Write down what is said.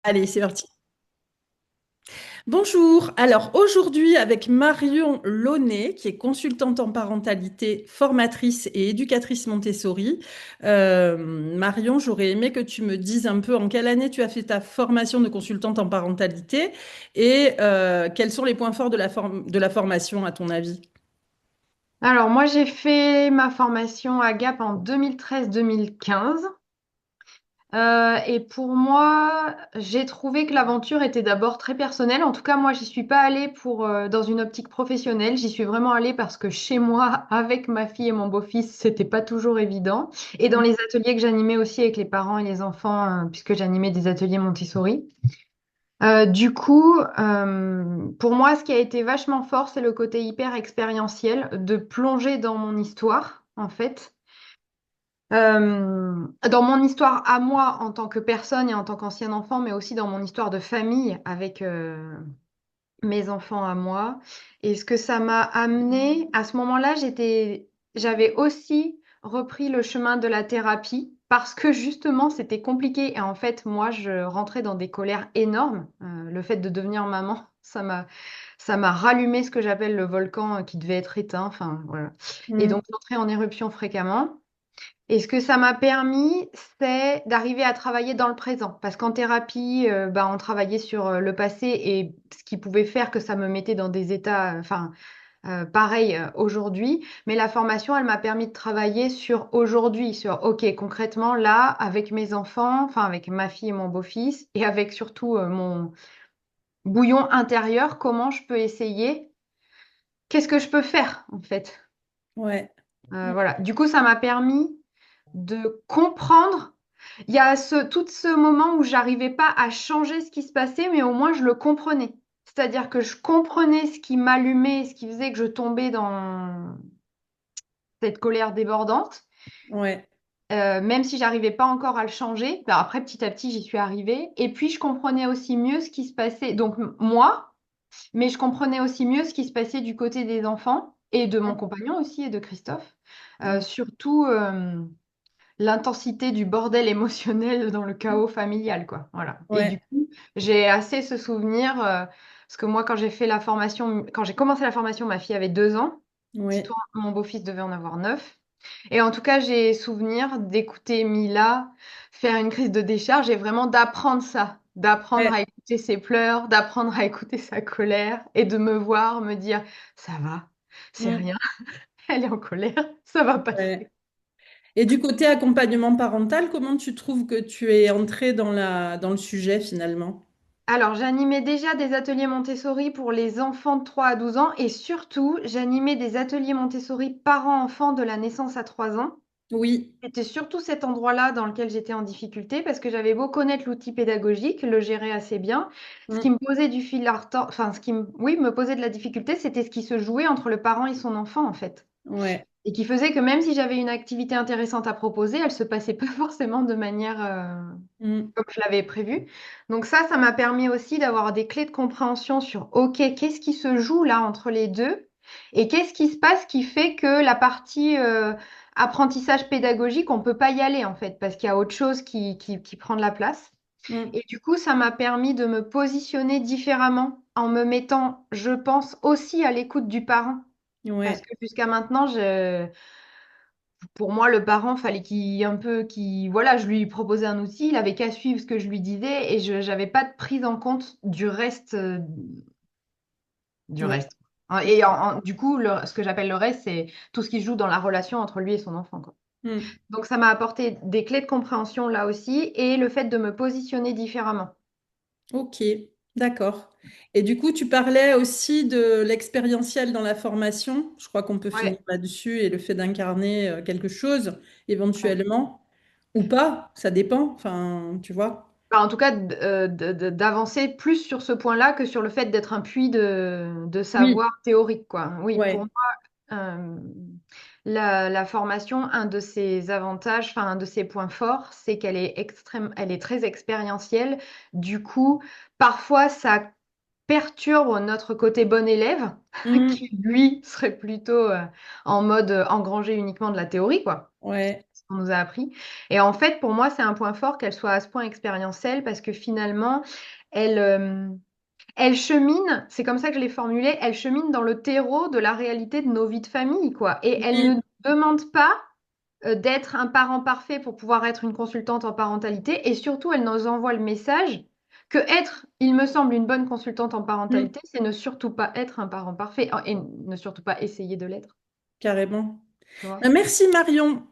Allez, c'est parti. Bonjour. Alors aujourd'hui, avec Marion Launay, qui est consultante en parentalité, formatrice et éducatrice Montessori. Marion, j'aurais aimé que tu me dises un peu en quelle année tu as fait ta formation de consultante en parentalité et quels sont les points forts de de la formation à ton avis? Alors, moi, j'ai fait ma formation à Gap en 2013-2015. Et pour moi, j'ai trouvé que l'aventure était d'abord très personnelle. En tout cas, moi, j'y suis pas allée dans une optique professionnelle. J'y suis vraiment allée parce que chez moi, avec ma fille et mon beau-fils, c'était pas toujours évident. Et dans les ateliers que j'animais aussi avec les parents et les enfants, puisque j'animais des ateliers Montessori. Pour moi, ce qui a été vachement fort, c'est le côté hyper expérientiel, de plonger dans mon histoire, en fait. Dans mon histoire à moi en tant que personne et en tant qu'ancien enfant, mais aussi dans mon histoire de famille avec mes enfants à moi. Et ce que ça m'a amené, à ce moment-là, j'avais aussi repris le chemin de la thérapie parce que justement, c'était compliqué. Et en fait, moi, je rentrais dans des colères énormes. Le fait de devenir maman, ça m'a rallumé ce que j'appelle le volcan qui devait être éteint. Enfin, voilà. Et Mm. donc, j'entrais en éruption fréquemment. Et ce que ça m'a permis, c'est d'arriver à travailler dans le présent. Parce qu'en thérapie, on travaillait sur le passé et ce qui pouvait faire que ça me mettait dans des états, pareils aujourd'hui. Mais la formation, elle m'a permis de travailler sur aujourd'hui, sur, OK, concrètement, là, avec mes enfants, enfin, avec ma fille et mon beau-fils, et avec surtout mon bouillon intérieur, comment je peux essayer, qu'est-ce que je peux faire, en fait. Ouais. Voilà. Du coup, ça m'a permis de comprendre. Il y a tout ce moment où j'arrivais pas à changer ce qui se passait, mais au moins je le comprenais. C'est-à-dire que je comprenais ce qui m'allumait, ce qui faisait que je tombais dans cette colère débordante, Ouais. même si j'arrivais pas encore à le changer. Ben, après, petit à petit, j'y suis arrivée. Et puis, je comprenais aussi mieux ce qui se passait. Donc, moi, mais je comprenais aussi mieux ce qui se passait du côté des enfants et de mon compagnon aussi et de Christophe. Mm. Surtout, l'intensité du bordel émotionnel dans le chaos familial, quoi. Voilà. Et du Ouais. coup, j'ai assez ce souvenir, parce que moi, quand j'ai fait la formation, quand j'ai commencé la formation, ma fille avait 2 ans. Ouais. Toi, mon beau-fils devait en avoir 9. Et en tout cas, j'ai souvenir d'écouter Mila faire une crise de décharge et vraiment d'apprendre ça, d'apprendre Ouais. à écouter ses pleurs, d'apprendre à écouter sa colère et de me voir me dire, ça va, c'est Mm. rien, elle est en colère, ça va Ouais. passer. Et du côté accompagnement parental, comment tu trouves que tu es entrée dans dans le sujet finalement? Alors, j'animais déjà des ateliers Montessori pour les enfants de 3 à 12 ans et surtout, j'animais des ateliers Montessori parents-enfants de la naissance à 3 ans. Oui. C'était surtout cet endroit-là dans lequel j'étais en difficulté parce que j'avais beau connaître l'outil pédagogique, le gérer assez bien. Ce qui Mm. me posait du fil à retordre, enfin, oui, me posait de la difficulté, c'était ce qui se jouait entre le parent et son enfant, en fait. Ouais. Et qui faisait que même si j'avais une activité intéressante à proposer, elle se passait pas forcément de manière Mm. comme je l'avais prévu. Donc ça m'a permis aussi d'avoir des clés de compréhension sur, OK, qu'est-ce qui se joue là entre les deux et qu'est-ce qui se passe qui fait que la partie apprentissage pédagogique, on peut pas y aller en fait parce qu'il y a autre chose qui prend de la place. Mm. Et du coup, ça m'a permis de me positionner différemment en me mettant, je pense, aussi à l'écoute du parent. Parce Ouais. que jusqu'à maintenant, pour moi, le parent, fallait voilà, je lui proposais un outil, il avait qu'à suivre ce que je lui disais et je n'avais pas de prise en compte du reste, du Ouais. reste. Du coup, ce que j'appelle le reste, c'est tout ce qui se joue dans la relation entre lui et son enfant, quoi. Mm. Donc, ça m'a apporté des clés de compréhension là aussi et le fait de me positionner différemment. Ok, d'accord. Et du coup, tu parlais aussi de l'expérientiel dans la formation. Je crois qu'on peut finir Ouais, là-dessus et le fait d'incarner quelque chose ouais. éventuellement ou pas, ça dépend. Enfin, tu vois. Enfin, en tout cas, d'avancer plus sur ce point-là que sur le fait d'être un puits de Oui, savoir théorique, quoi. Oui, pour ouais, moi, la formation, un de ses avantages, enfin, un de ses points forts, c'est qu'elle est très expérientielle. Du coup, parfois, ça perturbe notre côté bon élève, Mm. qui lui serait plutôt en mode engranger uniquement de la théorie, quoi. Ouais. Ce qu'on nous a appris. Et en fait, pour moi, c'est un point fort qu'elle soit à ce point expérientielle parce que finalement, elle, elle chemine, c'est comme ça que je l'ai formulé, elle chemine dans le terreau de la réalité de nos vies de famille, quoi. Et elle Oui, ne demande pas d'être un parent parfait pour pouvoir être une consultante en parentalité. Et surtout, elle nous envoie le message que être, il me semble, une bonne consultante en mm, parentalité, c'est ne surtout pas être un parent parfait et ne surtout pas essayer de l'être. carrément. Tu vois? Merci Marion.